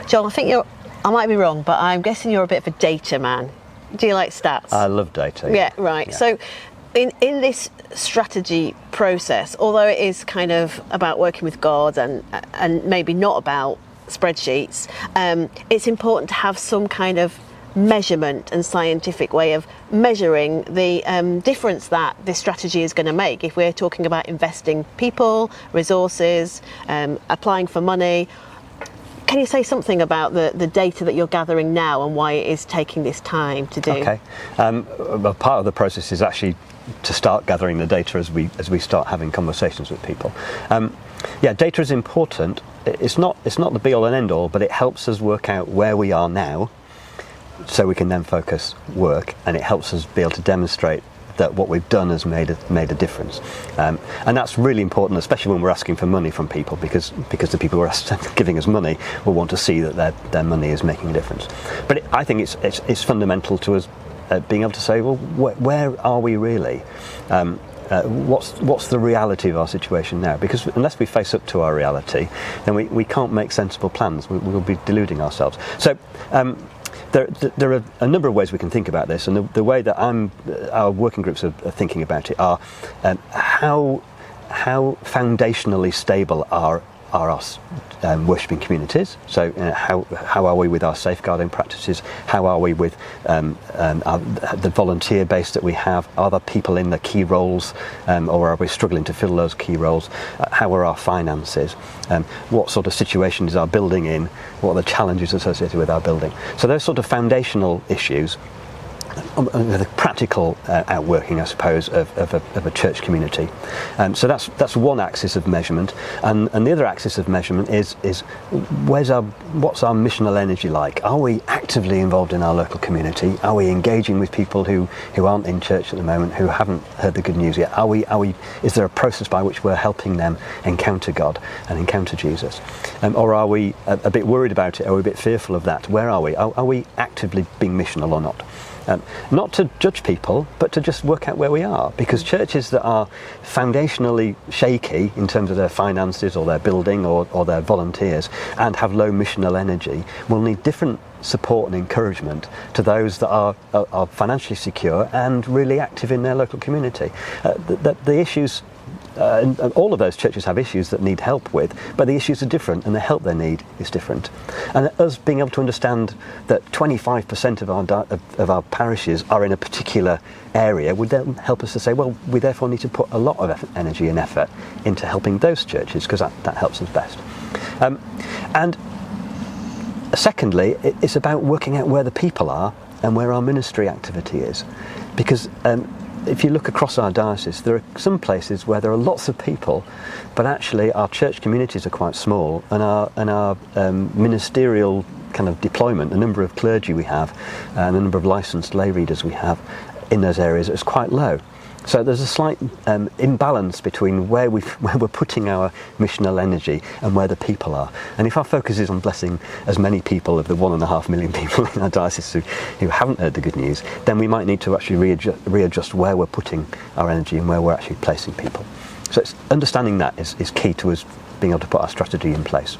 Jon, I might be wrong, but I'm guessing you're a bit of a data man. Do you like stats? I love data. Yeah, right. Yeah. So in this strategy process, although it is kind of about working with God and maybe not about spreadsheets, it's important to have some kind of measurement and scientific way of measuring the difference that this strategy is going to make. If we're talking about investing people, resources, applying for money, can you say something about the data that you're gathering now and why it is taking this time to do? Okay. Well, part of the process is actually to start gathering the data as we start having conversations with people. Yeah, data is important. It's not the be all and end all, but it helps us work out where we are now, so we can then focus work, and it helps us be able to demonstrate that what we've done has made a difference, and that's really important, especially when we're asking for money from people, because the people who are giving us money will want to see that their money is making a difference. But I think it's fundamental to us being able to say, well, where are we really? What's the reality of our situation now? Because unless we face up to our reality, then we can't make sensible plans. We'll be deluding ourselves. So. There are a number of ways we can think about this, and the way that our working groups are thinking about it are how foundationally stable are our worshipping communities. So how are we with our safeguarding practices? How are we with the volunteer base that we have? Are there people in the key roles, or are we struggling to fill those key roles? How are our finances? What sort of situation is our building in? What are the challenges associated with our building? So those sort of foundational issues, the practical outworking, I suppose, of a church community. So that's one axis of measurement, and the other axis of measurement is what's our missional energy like? Are we actively involved in our local community? Are we engaging with people who aren't in church at the moment, who haven't heard the good news yet? Is there a process by which we're helping them encounter God and encounter Jesus? Or are we a bit worried about it? Are we a bit fearful of that? Where are we? Are we actively being missional or not? Not to judge people, but to just work out where we are, because churches that are foundationally shaky in terms of their finances or their building or their volunteers and have low missional energy will need different support and encouragement to those that are financially secure and really active in their local community. The issues, and all of those churches have issues that need help with, but the issues are different and the help they need is different. And us being able to understand that 25% of our parishes are in a particular area would then help us to say, well, we therefore need to put a lot of energy and effort into helping those churches, because that helps us best. And secondly, it's about working out where the people are and where our ministry activity is, because if you look across our diocese, there are some places where there are lots of people, but actually our church communities are quite small, and our ministerial kind of deployment, the number of clergy we have, and the number of licensed lay readers we have in those areas is quite low. So there's a slight imbalance between where we're putting our missional energy and where the people are. And if our focus is on blessing as many people of the 1.5 million people in our diocese who haven't heard the good news, then we might need to actually readjust where we're putting our energy and where we're actually placing people. So understanding that is key to us being able to put our strategy in place.